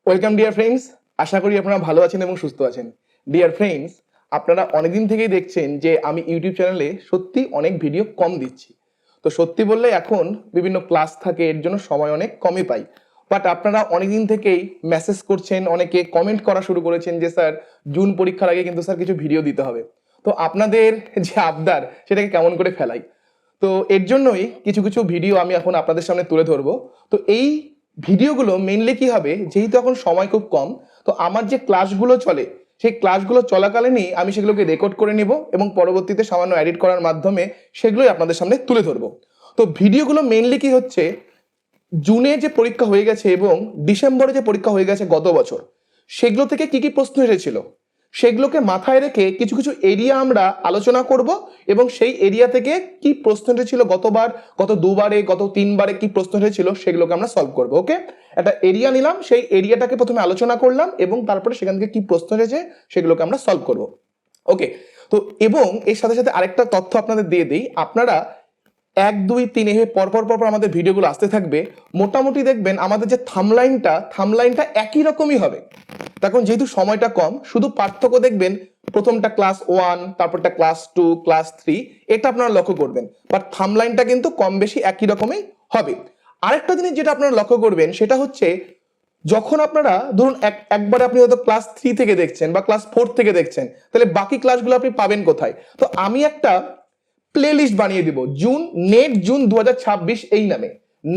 Welcome dear friends, আশা করি আপনারা ভালো আছেন এবং সুস্থ আছেন। ডিয়ার ফ্রেন্ডস, আপনারা অনেকদিন থেকেই দেখছেন যে আমি ইউটিউব চ্যানেলে সত্যি অনেক ভিডিও কম দিচ্ছি। তো সত্যি বললে এখন বিভিন্ন ক্লাস থাকে, এর জন্য সময় অনেক কমই পাই। বাট আপনারা অনেকদিন থেকেই মেসেজ করছেন, অনেকে কমেন্ট করা শুরু করেছেন যে স্যার জুন পরীক্ষার আগে কিন্তু স্যার কিছু ভিডিও দিতে হবে। তো আপনাদের যে আবদার সেটাকে কেমন করে ফেলাই, তো এর জন্যই কিছু কিছু ভিডিও আমি এখন আপনাদের সামনে তুলে ধরবো। তো এই ভিডিওগুলো মেইনলি কি হবে, যেহেতু এখন সময় খুব কম, তো আমার যে ক্লাসগুলো চলে সেই ক্লাসগুলো চলাকালীনই আমি সেগুলোকে রেকর্ড করে নিব এবং পরবর্তীতে সামান্য এডিট করার মাধ্যমে সেগুলোই আপনাদের সামনে তুলে ধরবো। তো ভিডিওগুলো মেইনলি কি হচ্ছে, জুনে যে পরীক্ষা হয়ে গেছে এবং ডিসেম্বরে যে পরীক্ষা হয়ে গেছে গত বছর, সেগুলো থেকে কি কি প্রশ্ন এসেছিল সেগুলোকে মাথায় রেখে কিছু কিছু এরিয়া আমরা আলোচনা করব এবং সেই এরিয়া থেকে কি প্রশ্ন এসেছিল গতবার, গত দুবারে, গত তিনবারে কি প্রশ্ন এসেছিল সেগুলোকে আমরা সলভ করব। ওকে, একটা এরিয়া নিলাম, সেই এরিয়াটাকে প্রথমে আলোচনা করলাম এবং তারপরে সেখান থেকে কি প্রশ্ন এসেছে সেগুলোকে আমরা সলভ করব। ওকে, তো এবং এর সাথে সাথে আরেকটা তথ্য আপনাদের দিয়ে দিই, আপনারা 1, 2, 3 এভাবে পরপর পরপর আমাদের ভিডিওগুলো আসতে থাকবে। মোটামুটি দেখবেন আমাদের যে থামলাইনটা একই রকমই হবে। তখন যেহেতু সময়টা কম, শুধু পার্থক্য দেখবেন প্রথমটা ক্লাস 1, তারপরটা ক্লাস 2, ক্লাস 3, এটা আপনারা লক্ষ্য করবেন। বাট থামলাইনটা কিন্তু কম বেশি একই রকমই হবে। আরেকটা জিনিস যেটা আপনারা লক্ষ্য করবেন সেটা হচ্ছে, যখন আপনারা ধরুন একবারে আপনি হয়তো ক্লাস 3 থেকে দেখছেন বা ক্লাস 4 থেকে দেখছেন, তাহলে বাকি ক্লাসগুলো আপনি পাবেন কোথায়? তো আমি একটা প্লে লিস্ট বানিয়ে দিব, নেট জুন 2026 এই নামে,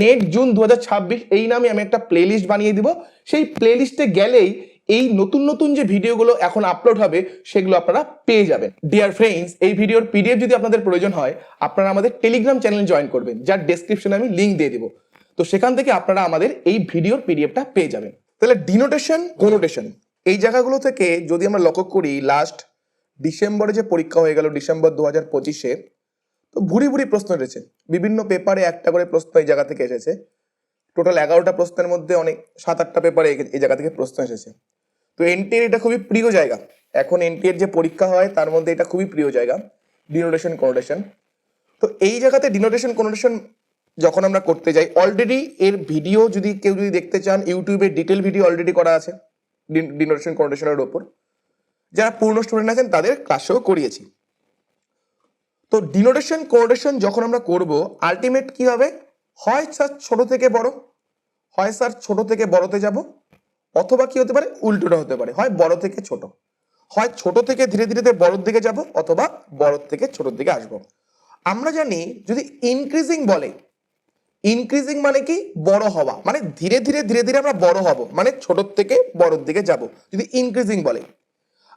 নেট জুন 2026 এই নামে আমি একটা প্লে লিস্ট বানিয়ে দিব। সেই প্লে লিস্টে গেলেই এই নতুন নতুন যে ভিডিওগুলো এখন আপলোড হবে সেগুলো আপনারা পেয়ে যাবেন। ডিয়ার ফ্রেন্ডস, এই ভিডিওর পিডিএফ যদি আপনাদের প্রয়োজন হয়, আপনারা আমাদের টেলিগ্রাম চ্যানেল জয়েন করবেন, যার ডেসক্রিপশনে আমি লিঙ্ক দিয়ে দিব। তো সেখান থেকে আপনারা আমাদের এই ভিডিওর পিডিএফটা পেয়ে যাবেন। তাহলে ডিনোটেশন, কোনোটেশন, এই জায়গাগুলো থেকে যদি আমরা লক্ষ্য করি, লাস্ট ডিসেম্বরে যে পরীক্ষা হয়ে গেল, ডিসেম্বর 2025-এ, তো ভুরি ভুরি প্রশ্ন এসেছে। বিভিন্ন পেপারে একটা করে প্রশ্ন এই জায়গা থেকে এসেছে। টোটাল 11টা প্রশ্নের মধ্যে অনেক 7-8টা পেপারে এই জায়গা থেকে প্রশ্ন এসেছে। তো এনটিএর এটা খুবই প্রিয় জায়গা। এখন এনটিএর যে পরীক্ষা হয় তার মধ্যে এটা খুবই প্রিয় জায়গা, ডিনোটেশন, কোনোটেশন। তো এই জায়গাতে ডিনোটেশন, কোনোটেশন যখন আমরা করতে যাই, অলরেডি এর ভিডিও যদি কেউ দেখতে চান, ইউটিউবে ডিটেল ভিডিও অলরেডি করা আছে ডিনোটেশন, কোনোটেশনের ওপর। যারা পূর্ণ স্টুডেন্ট আছেন তাদের ক্লাসেও করিয়েছি। তো ডিনোটেশন, কোনোটেশন যখন আমরা করব, আলটিমেট কি হবে, হয় স্যার ছোট থেকে বড়, হয় স্যার ছোট থেকে বড়তে যাব, অথবা কি হতে পারে উল্টোটা হতে পারে, হয় বড় থেকে ছোট, হয় ছোট থেকে ধীরে ধীরে বড়র দিকে যাব, অথবা বড় থেকে ছোটর দিকে আসব। আমরা জানি যদি ইনক্রিজিং বলে, ইনক্রিজিং মানে কি, বড় হওয়া, মানে ধীরে ধীরে ধীরে ধীরে আমরা বড় হব, মানে ছোট থেকে বড়র দিকে যাব যদি ইনক্রিজিং বলে।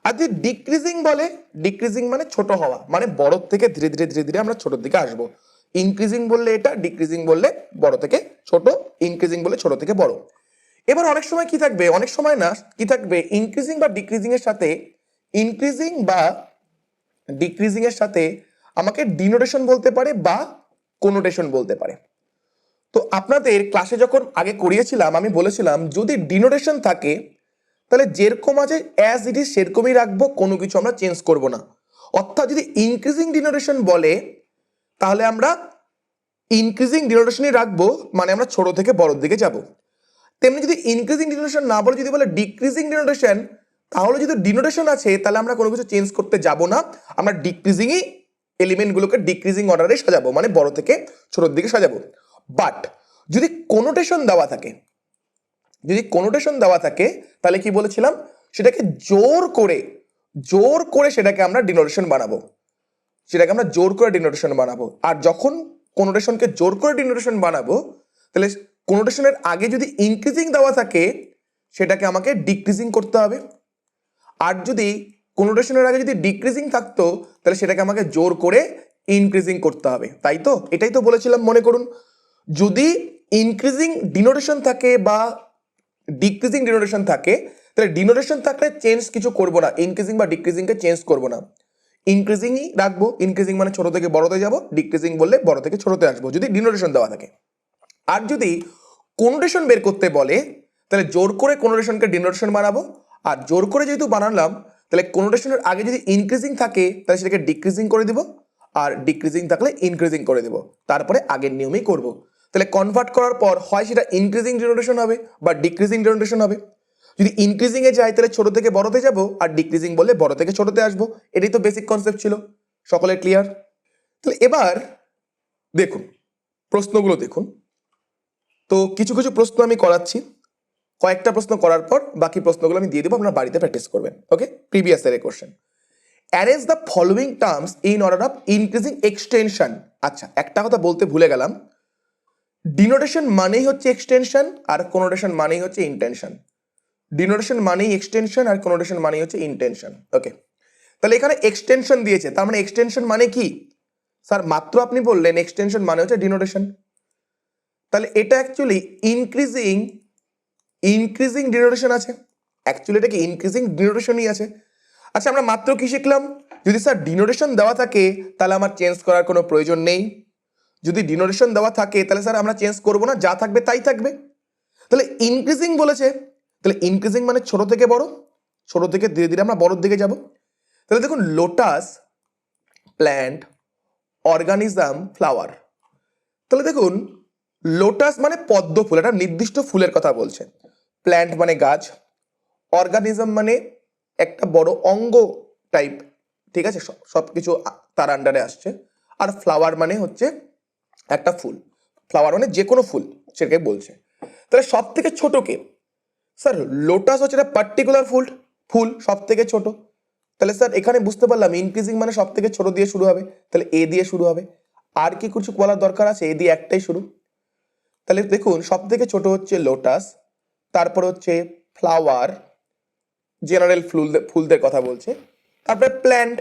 আর যদি ডিক্রিজিং বলে, ডিক্রিজিং মানে ছোট হওয়া, মানে বড় থেকে ধীরে ধীরে ধীরে ধীরে আমরা ছোটর দিকে আসবো। ইনক্রিজিং বললে এটা, ডিক্রিজিং বললে বড় থেকে ছোট, ইনক্রিজিং বললে ছোট থেকে বড়। এবার অনেক সময় কি থাকবে, অনেক সময় না কি থাকবে, ইনক্রিজিং বা ডিক্রিজিং এর সাথে, ইনক্রিজিং বা ডিক্রিজিং এর সাথে আমাকে ডিনোটেশন বলতে পারে বা কোনোটেশন বলতে পারে। তো আপনাদের ক্লাসে যখন আগে করিয়েছিলাম আমি বলেছিলাম, যদি ডিনোটেশন থাকে তাহলে যেরকম আছে অ্যাজ ইট ইজ সেরকমই রাখবো, কোনো কিছু আমরা চেঞ্জ করব না। অর্থাৎ যদি ইনক্রিজিং ডিনোটেশন বলে তাহলে আমরা ইনক্রিজিং ডিনোটেশনই রাখবো, মানে আমরা ছোট থেকে বড়র দিকে যাব। তেমনি যদি ইনক্রিজিং ডিনোটেশন না বলে যদি বলে ডিক্রিজিং ডিনোটেশন, তাহলে যদি ডিনোটেশন আছে তাহলে আমরা কোনো কিছু চেঞ্জ করতে যাব না, আমরা ডিক্রিজিংই এলিমেন্টগুলোকে ডিক্রিজিং অর্ডারে সাজাবো, মানে বড় থেকে ছোটর দিকে সাজাবো। বাট যদি কোনোটেশন দেওয়া থাকে, যদি কোনোটেশন দেওয়া থাকে তাহলে কি বলেছিলাম, সেটাকে জোর করে সেটাকে আমরা ডিনোটেশন বানাবো, সেটাকে আমরা জোর করে ডিনোটেশন বানাবো। আর যখন কোনোটেশনকে জোর করে ডিনোটেশন বানাবো, তাহলে কোনোটেশনের আগে যদি ইনক্রিজিং দেওয়া থাকে সেটাকে আমাকে ডিক্রিজিং করতে হবে। আর যদি কোনোটেশনের আগে যদি ডিক্রিজিং থাকতো তাহলে সেটাকে আমাকে জোর করে ইনক্রিজিং করতে হবে। তাই তো, এটাই তো বলেছিলাম। মনে করুন, যদি ইনক্রিজিং ডিনোটেশন থাকে বা ডিক্রিজিং ডিনোটেশন থাকে, তাহলে ডিনোটেশন থাকলে চেঞ্জ কিছু করব না, ইনক্রিজিং বা ডিক্রিজিংকে চেঞ্জ করব না, ইনক্রিজিংই রাখবো। ইনক্রিজিং মানে ছোট থেকে বড়তে যাব, ডিক্রিজিং বললে বড় থেকে ছোটতে আসবো, যদি ডিনোটেশন দেওয়া থাকে। আর যদি কোনোটেশন বের করতে বলে তাহলে জোর করে কোনোটেশনকে ডিনোটেশন বানাবো। আর জোর করে যেহেতু বানালাম, তাহলে কোনোটেশনের আগে যদি ইনক্রিজিং থাকে তাহলে সেটাকে ডিক্রিজিং করে দিব, আর ডিক্রিজিং থাকলে ইনক্রিজিং করে দিব, তারপরে আগের নিয়মেই করব। তাহলে কনভার্ট করার পর হয় সেটা ইনক্রিজিং ডিনোটেশন হবে বা ডিক্রিজিং ডিনোটেশন হবে। যদি ইনক্রিজিং এ যাই তাহলে ছোট থেকে বড়তে যাব, আর ডিক্রিজিং বললে বড় থেকে ছোটতে আসবো। এটাই তো বেসিক কনসেপ্ট ছিল, সকলের ক্লিয়ার? তাহলে এবার দেখুন প্রশ্নগুলো দেখুন। তো কিছু কিছু প্রশ্ন আমি করাচ্ছি, কয়েকটা প্রশ্ন করার পর বাকি প্রশ্নগুলো আমি দিয়ে দেবো, আপনারা বাড়িতে প্র্যাকটিস করবেন। ওকে, প্রিভিয়াস ইয়ারের question. Arrange the following terms in order of increasing extension. আচ্ছা, একটা কথা বলতে ভুলে গেলাম, ডিনোটেশন মানেই হচ্ছে এক্সটেনশন আর কোনোটেশন মানেই হচ্ছে ইন্টেনশন। ডিনোটেশন মানেই এক্সটেনশন আর কোনোটেশন মানেই হচ্ছে ইন্টেনশন। ওকে, তাহলে এখানে এক্সটেনশন দিয়েছে, তার মানে এক্সটেনশন মানে কি? স্যার মাত্র আপনি বললেন এক্সটেনশন মানে হচ্ছে ডিনোটেশন, তাহলে এটা অ্যাকচুয়ালি ইনক্রিজিং ডিনোটেশন আছে। অ্যাকচুয়ালি এটা কি ইনক্রিজিং ডিনোটেশনই আছে। আচ্ছা, আমরা মাত্র কি শিখলাম? যদি স্যার ডিনোটেশন দেওয়া থাকে তাহলে আমার চেঞ্জ করার কোনো প্রয়োজন নেই। যদি ডিনোটেশন দেওয়া থাকে তাহলে স্যার আমরা চেঞ্জ করবো না, যা থাকবে তাই থাকবে। তাহলে ইনক্রিজিং বলেছে, তাহলে ইনক্রিজিং মানে ছোট থেকে বড়, ছোট থেকে ধীরে ধীরে আমরা বড়র দিকে যাব। তাহলে দেখুন লোটাস, প্ল্যান্ট, অর্গানিজম, ফ্লাওয়ার। তাহলে দেখুন লোটাস মানে পদ্ম ফুল, একটা নির্দিষ্ট ফুলের কথা বলছে। প্ল্যান্ট মানে গাছ, অর্গানিজম মানে একটা বড় অঙ্গ টাইপ, ঠিক আছে, সব কিছু তার আন্ডারে আসছে। আর ফ্লাওয়ার মানে হচ্ছে একটা ফুল, ফ্লাওয়ার মানে যে কোনো ফুল সেটাকে বলছে। তাহলে সব থেকে ছোট কে? স্যার লোটাস হচ্ছে একটা পার্টিকুলার ফুল সব থেকে ছোট। তাহলে স্যার এখানে বুঝতে পারলাম ইনক্রিজিং মানে সব থেকে ছোট দিয়ে শুরু হবে, তাহলে এ দিয়ে শুরু হবে। আর কি কিছু বলার দরকার আছে? এ দিয়ে একটাই শুরু। তাহলে দেখুন সব থেকে ছোট হচ্ছে লোটাস, তারপর হচ্ছে ফ্লাওয়ার, জেনারেল ফুলদের কথা বলছে, তারপরে প্ল্যান্ট,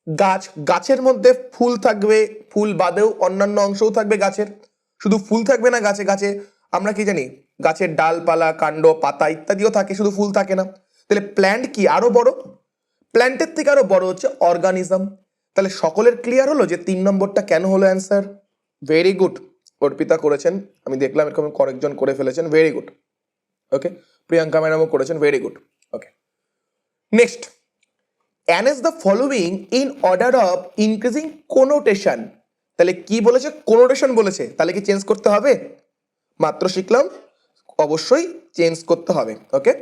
গাছ, গাছের মধ্যে ফুল থাকবে, ফুল বাদেও অন্যান্য অংশও থাকবে গাছের, শুধু ফুল থাকবে না গাছে। গাছে আমরা কি জানি, গাছের ডালপালা, কাণ্ড, পাতা ইত্যাদিও থাকে, শুধু ফুল থাকে না। তাহলে প্ল্যান্ট কি আরো বড়, প্ল্যান্টের থেকে আরো বড় হচ্ছে অর্গানিজম। তাহলে সকলের ক্লিয়ার হলো যে 3 নম্বরটা কেন হলো অ্যান্সার। ভেরি গুড, অর্পিতা করেছেন, আমি দেখলাম এরকম কয়েকজন করে ফেলেছেন, ভেরি গুড। ওকে, প্রিয়াঙ্কা ম্যাডামও করেছেন, very good. Okay, next, arrange the following in order of increasing connotation. তাহলে কি বলেছে? কোনোটেশন বলেছে, তাহলে কি চেঞ্জ করতে হবে? মাত্র শিখলাম অবশ্যই চেঞ্জ করতে হবে। ওকে,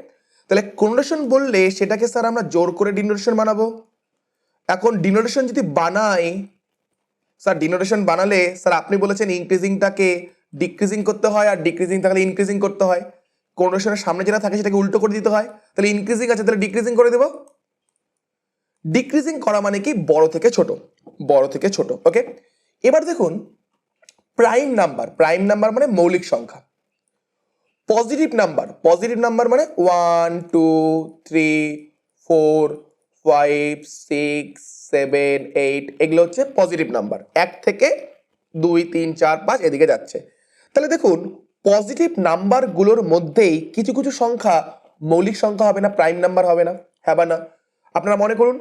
তাহলে কোনোটেশন বললে সেটাকে স্যার আমরা জোর করে ডিনোটেশন বানাবো। এখন ডিনোটেশন যদি বানাই, স্যার ডিনোটেশন বানালে স্যার আপনি বলেছেন ইনক্রিজিংটাকে ডিক্রিজিং করতে হয়, আর ডিক্রিজিং থাকলে ইনক্রিজিং করতে হয়। কোনোটেশনের সামনে যেটা থাকে সেটাকে উল্টো করে দিতে হয়। তাহলে ইনক্রিজিং আছে, তাহলে ডিক্রিজিং করে দেবো। ডিক্রিজিং করা মানে কি? বড় থেকে ছোট, বড় থেকে ছোট। ওকে, এবার দেখুন প্রাইম নাম্বার, প্রাইম নাম্বার মানে মৌলিক সংখ্যা। পজিটিভ নাম্বার মানে 1 2 3 4 5 6 7 8, এগুলো হচ্ছে পজিটিভ নাম্বার। 1 থেকে 2 3 4 5 এদিকে যাচ্ছে। তাহলে দেখুন পজিটিভ নাম্বারগুলোর মধ্যেই কিছু কিছু সংখ্যা মৌলিক সংখ্যা হবে না, প্রাইম নাম্বার হবে না, হ্যাঁ বা না? আপনারা মনে করুন,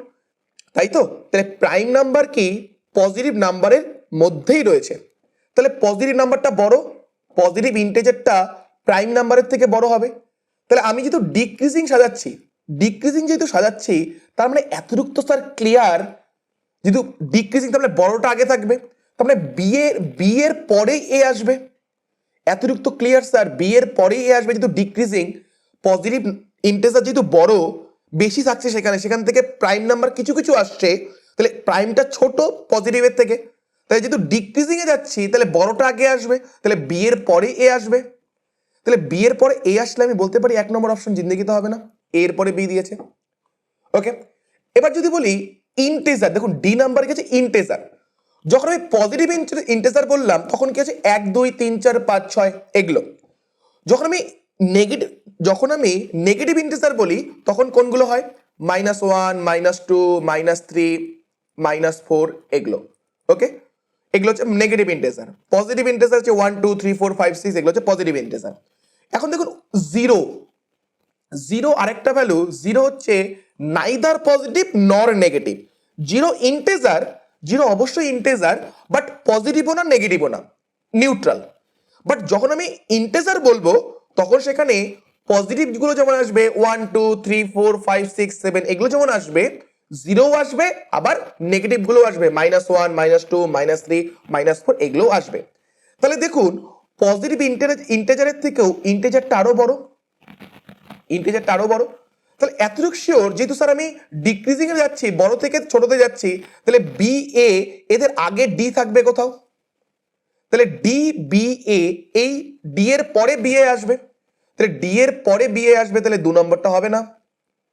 তাই তো? তাহলে প্রাইম নাম্বার কি পজিটিভ নাম্বারের মধ্যেই রয়েছে। তাহলে পজিটিভ নাম্বারটা বড়, পজিটিভ ইন্টিজারটা প্রাইম নাম্বারের থেকে বড় হবে। তাহলে আমি যেহেতু ডিক্রিজিং যেহেতু সাজাচ্ছি, তার মানে এতটুকু তো স্যার ক্লিয়ার, যেহেতু ডিক্রিজিং তার মানে বড়টা আগে থাকবে, তার মানে বি এর পরেই এ আসবে। এতটুকু তো ক্লিয়ার স্যার, বি এর পরেই এ আসবে, যেহেতু ডিক্রিজিং, পজিটিভ ইন্টিজার যেহেতু বড় বেশি থাকছে সেখান থেকে প্রাইম নাম্বার কিছু কিছু আসছে, তাহলে প্রাইমটা ছোট পজিটিভের থেকে। তাহলে যেহেতু ডিক্রিজিং এ যাচ্ছি তাহলে বড়টা আগে আসবে, তাহলে বি এর পরে এ আসবে। তাহলে বি এর পরে এ আসলে আমি বলতে পারি 1 নম্বর অপশন জিন্দেগিতে হবে না, এ এর পরে বি দিয়েছে। ওকে, এবার যদি বলি ইন্টিজার, দেখুন ডি নাম্বার গেছে ইন্টিজার। যখন আমি পজিটিভ ইন্টিজার বললাম তখন কি আছে 1 2 3 4 5 6 এগুলো। যখন আমি নেগেটিভ ইন্টিজার বলি তখন কোনগুলো হয়? -1 -2 -3 -4 এগুলো। ওকে, এগুলো হচ্ছে নেগেটিভ ইন্টিজার। পজিটিভ ইন্টিজার হচ্ছে 1 2 3 4 5 6, এগুলো হচ্ছে পজিটিভ ইন্টিজার। এখন দেখুন জিরো আরেকটা ভ্যালু, জিরো হচ্ছে নাইদার পজিটিভ নর নেগেটিভ। জিরো অবশ্যই ইন্টিজার, বাট পজিটিভও না নেগেটিভও না, নিউট্রাল। বাট যখন আমি ইন্টিজার বলবো তখন সেখানে পজিটিভ গুলো যেমন আসবে 1 2 3 4 5 6 7 এগুলো যেমন আসবে, জিরো আসবে, আবার নেগেটিভ গুলো আসবে, -1 -2 -3 -4 এগুলো আসবে। তাহলে দেখুন পজিটিভ ইন্টিজারের থেকেও ইন্টিজারটা আরো বড়, ইন্টিজারটা আরো বড়। তাহলে এতটুকু শিওর, যেহেতু স্যার আমি ডিক্রিজিং এ যাচ্ছি, বড় থেকে ছোটতে যাচ্ছি, তাহলে বি এ এদের আগে ডি থাকবে কোথাও, তাহলে ডি বি এ, এই ডি এর পরে বি এ আসবে, তাহলে ডি এর পরে বি এ আসবে, তাহলে 2 নম্বরটা হবে না।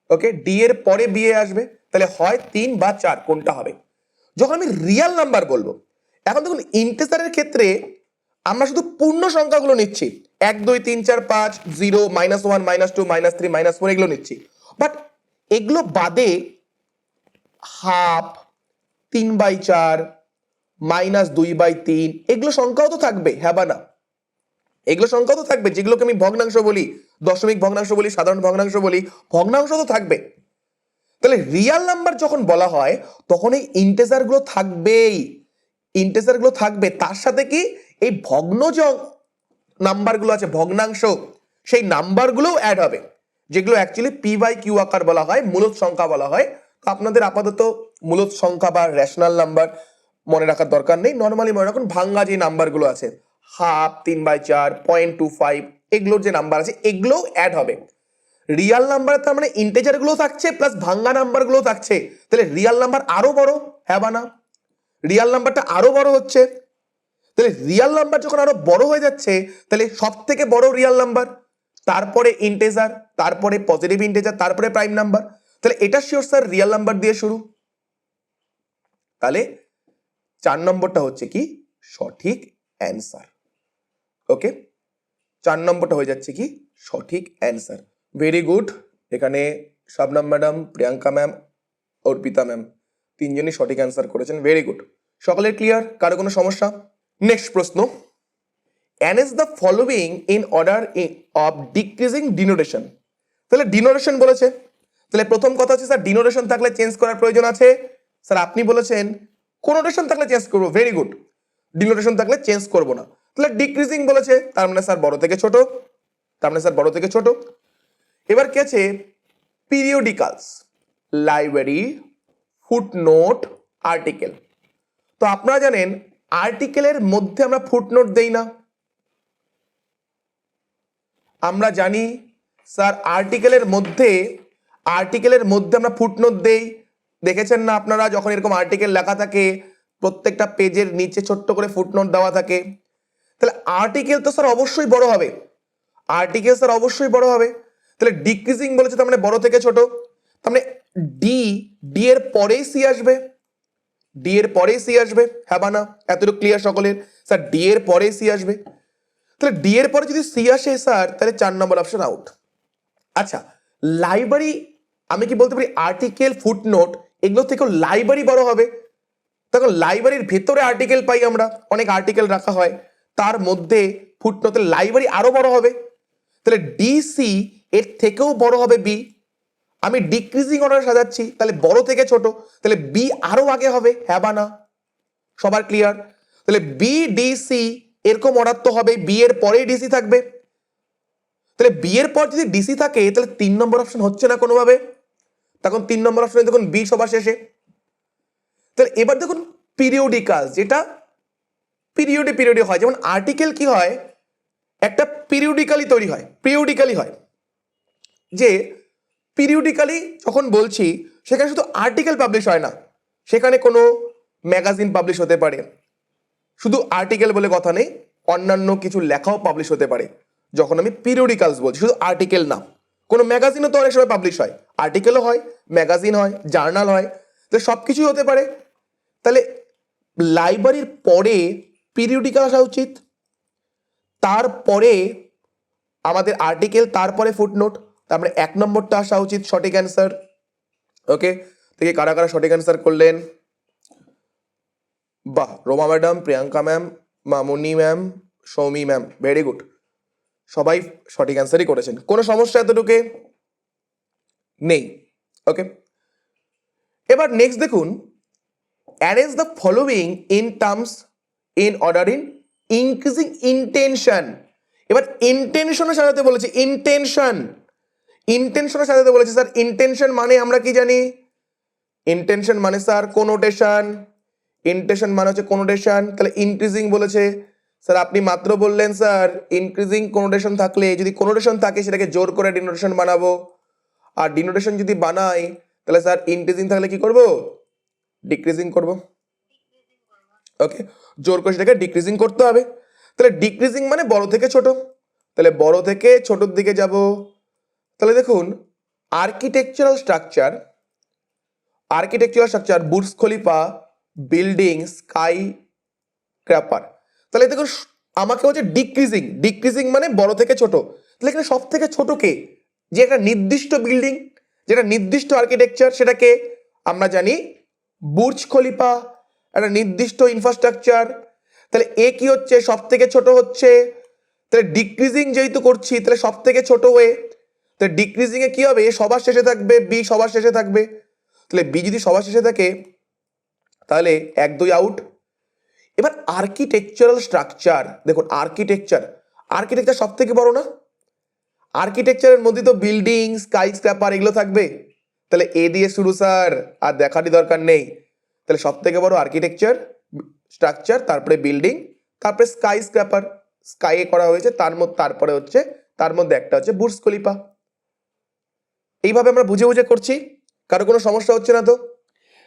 ওকে, ডি এর পরে বি এ আসবে, তাহলে হয় 3 বা 4, কোনটা হবে? যখন আমি রিয়াল নাম্বার বলবো, এখন দেখুন ইন্টিজারের ক্ষেত্রে আমরা শুধু পূর্ণ সংখ্যাগুলো নিচ্ছি, 1 2 3 4 5 0 -1 -2 -3 -4 এগুলো নিচ্ছি, বাট এগুলো বাদে হাফ, 3/4, -2/3 এগুলো সংখ্যাও তো থাকবে, হ্যাঁ বা না? এগুলো সংখ্যাও তো থাকবে, যেগুলোকে আমি ভগ্নাংশ বলি, দশমিক ভগ্নাংশ বলি, সাধারণ ভগ্নাংশ বলি, ভগ্নাংশ তো থাকবে। তাহলে রিয়াল নাম্বার যখন বলা হয় তখন এই ইন্টিজার গুলো থাকবেই, ইন্টিজার গুলো থাকবে, তার সাথে কি এই ভগ্ন যে নাম্বারগুলো আছে, ভগ্নাংশ, সেই নাম্বারগুলোও অ্যাড হবে, যেগুলো অ্যাকচুয়ালি পি বাই কিউ আকার বলা হয়, মূলদ সংখ্যা বলা হয়। তো আপনাদের আপাতত মূলদ সংখ্যা বা রেশনাল নাম্বার মনে রাখার দরকার নেই, নর্মালি মনে রাখুন ভাঙ্গা যে নাম্বারগুলো আছে, হাফ, 3/4, 0.25, এগুলোর যে নাম্বার আছে এগুলোও অ্যাড হবে। রিয়াল নাম্বার তার মানে ইন্টিজার গুলো থাকছে প্লাস ভাঙ্গা নাম্বার গুলো থাকছে, তাহলে রিয়াল নাম্বার আরো বড়, হ্যাঁ বা না? রিয়াল নাম্বারটা আরো বড় হচ্ছে, তাহলে রিয়াল নাম্বার যখন আরো বড় হয়ে যাচ্ছে, তাহলে সব থেকে বড় রিয়াল নাম্বার, তারপরে ইন্টিজার, তারপরে পজিটিভ ইন্টিজার, তারপরে প্রাইম নাম্বার, তাহলে এটা শিওর স্যার রিয়াল নাম্বার দিয়ে শুরু। তাহলে 4 নম্বরটা হচ্ছে কি সঠিক অ্যান্সার। ওকে, 4 নম্বরটা হয়ে যাচ্ছে কি সঠিক অ্যান্সার। ভেরি গুড, এখানে Shabnam madam, Priyanka ma'am, Arpita ma'am তিনজনই সঠিক অ্যান্সার করেছেন, ভেরি গুড। সকলের ক্লিয়ার? কারো কোনো সমস্যা? নেক্সট প্রশ্ন, arrange the following in order of decreasing ডিনোটেশন। তাহলে ডিনোটেশন বলেছে, তাহলে প্রথম কথা হচ্ছে স্যার ডিনোটেশন থাকলে চেঞ্জ করার প্রয়োজন আছে। স্যার আপনি বলেছেন কোনোটেশন থাকলে চেঞ্জ করবো, ভেরি গুড, ডিনোটেশন থাকলে চেঞ্জ করবো না। তাহলে ডিক্রিজিং বলেছে, তার মানে স্যার বড় থেকে ছোট, তার মানে স্যার বড় থেকে ছোট। এবার কি আছে, পিরিয়ডিক্যালস, লাইব্রেরি, ফুটনোট, আর্টিকেল। তো আপনারা জানেন আর্টিকেলের মধ্যে আমরা ফুটনোট দেই না, আমরা জানি স্যার আর্টিকেলের মধ্যে আমরা ফুটনোট দেই। দেখেছেন না আপনারা, যখন এরকম আর্টিকেল লেখা থাকে প্রত্যেকটা পেজের নিচে ছোট্ট করে ফুটনোট দেওয়া থাকে। তাহলে আর্টিকেল তো স্যার অবশ্যই বড় হবে, আর্টিকেল স্যার অবশ্যই বড় হবে। তাহলে ডিক্রিজিং বলেছে, তার মানে বড় থেকে ছোট, তার মানে ডি, ডি এর পরেই সি আসবে, ডি এর পরেই সি আসবে, হ্যাঁ বা না? এতটুকু ক্লিয়ার সকলের? স্যার ডি এর পরেই সি আসবে, তাহলে ডি এর পরে যদি সি আসে স্যার, তাহলে 4 নম্বর অপশন আউট। আচ্ছা, লাইব্রেরি, আমি কি বলতে পারি আর্টিকেল, ফুটনোট এগুলো থেকেও লাইব্রেরি বড় হবে? তখন লাইব্রেরির ভেতরে আর্টিকেল পাই আমরা, অনেক আর্টিকেল রাখা হয়, তার মধ্যে ফুটনোটের লাইব্রেরি আরো বড় হবে, তাহলে ডিসি এর থেকেও বড় হবে বি। আমি ডিক্রিজিং অর্ডার সাজাচ্ছি, তাহলে বড় থেকে ছোট, তাহলে বি আরো আগে হবে, হ্যাঁ বা না? সবার ক্লিয়ার? তাহলে বি ডিসি এরকম অর্ডার তো হবে, বি এর পরেই ডিসি থাকবে, তাহলে বি এর পর যদি ডিসি থাকে তাহলে 3 নম্বর অপশন হচ্ছে না কোনোভাবে, তখন 3 নম্বর অপশনে দেখুন বি সবার শেষে। তাহলে এবার দেখুন পিরিয়ডিক্যাল, যেটা পিরিয়ডে হয়, যেমন আর্টিকেল কি হয়, একটা পিরিয়ডিক্যালি তৈরি হয়, পিরিয়ডিক্যালি হয়, যে পিরিয়ডিক্যালি যখন বলছি সেখানে শুধু আর্টিকেল পাবলিশ হয় না, সেখানে কোনো ম্যাগাজিন পাবলিশ হতে পারে, শুধু আর্টিকেল বলে কথা নেই, অন্যান্য কিছু লেখাও পাবলিশ হতে পারে। যখন আমি পিরিয়ডিক্যালস বলছি, শুধু আর্টিকেল না, কোনো ম্যাগাজিনও তো অনেক সময় পাবলিশ হয়, আর্টিকেলও হয়, ম্যাগাজিন হয়, জার্নাল হয়, তো সব কিছুই হতে পারে। তাহলে লাইব্রেরির পরে পিরিয়ডিক্যাল আসা উচিত, তারপরে আমাদের আর্টিকেল, তারপরে ফুটনোট, তারপরে 1 নম্বরটা আসা উচিত সঠিক অ্যান্সার। ওকে, থেকে কারা কারা সঠিক অ্যান্সার করলেন? বাহ, রোমা ম্যাডাম, প্রিয়াঙ্কা ম্যাম, মামুনি ma'am, Soumi ma'am, very good, সবাই সঠিক অ্যান্সারই করেছেন, কোনো সমস্যা এতটুকু নেই। ওকে, এবার নেক্সট দেখুন, arrange the following in terms in order in increasing intention. এবার ইন্টেনশনের সাজাতে বলেছে, ইন্টেনশনের সাজাতে বলেছে। স্যার ইন্টেনশন মানে আমরা কি জানি? ইন্টেনশন মানে স্যার কোনোটেশন, ইন্টেনশন মানে হচ্ছে কোনোটেশন। তাহলে ইনক্রিজিং বলেছে, স্যার আপনি মাত্র বললেন স্যার ইনক্রিজিং কোনোটেশন থাকলে, যদি কোনোটেশন থাকে সেটাকে জোর করে ডিনোটেশন বানাবো, আর ডিনোটেশন যদি বানাই তাহলে স্যার ইনক্রিজিং থাকলে কি করব, ডিক্রিজিং করব। ওকে, জোর করে সেটাকে ডিক্রিজিং করতে হবে। তাহলে ডিক্রিজিং মানে বড় থেকে ছোট, তাহলে বড় থেকে ছোটর দিকে যাব। তাহলে দেখুন architectural structure Burj Khalifa, building, skyscraper. তাহলে দেখুন আমাকে হচ্ছে ডিক্রিজিং মানে বড় থেকে ছোট। তাহলে এখানে সব থেকে ছোট কে, যে একটা নির্দিষ্ট বিল্ডিং, যেটা নির্দিষ্ট আর্কিটেকচার, সেটাকে আমরা জানি বুর্জ খলিফা, একটা নির্দিষ্ট ইনফ্রাস্ট্রাকচার। তাহলে এ কি হচ্ছে, সব থেকে ছোট হচ্ছে। তাহলে ডিক্রিজিং যেহেতু করছি তাহলে সব থেকে ছোট ওয়ে, তাহলে ডিক্রিজিং এ কি হবে, এ সবার শেষে থাকবে, বি সবার শেষে থাকবে। তাহলে বি যদি সবার শেষে থাকে তাহলে 1 2 আউট। এবার আর্কিটেকচারাল স্ট্রাকচার, দেখুন আর্কিটেকচার সব থেকে বড় না, আর্কিটেকচারের মধ্যে তো বিল্ডিং, স্কাই স্ক্র্যাপার এগুলো থাকবে। তাহলে এ দিয়ে শুরু স্যার, আর দেখারই দরকার নেই। তাহলে সব থেকে বড় আর্কিটেকচার স্ট্রাকচার, তারপরে বিল্ডিং, তারপরে স্কাই স্ক্র্যাপার, স্কাই এ করা হয়েছে, তারপরে হচ্ছে তার মধ্যে একটা হচ্ছে বুর্জ খলিফা। এইভাবে আমরা বুঝে বুঝে করছি, কারো কোনো সমস্যা হচ্ছে না তো?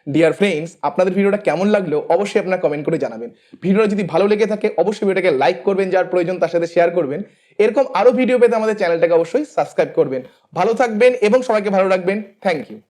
ডিয়ার ফ্রেন্ডস, আপনাদের ভিডিওটা কেমন লাগলো অবশ্যই আপনারা কমেন্ট করে জানাবেন। ভিডিওটা যদি ভালো লেগে থাকে অবশ্যই ভিডিওটাকে লাইক করবেন, যার প্রয়োজন তার সাথে শেয়ার করবেন। এরকম আরো ভিডিও পেতে আমাদের চ্যানেলটাকে অবশ্যই সাবস্ক্রাইব করবেন। ভালো থাকবেন এবং সবাইকে ভালো রাখবেন। Thank you.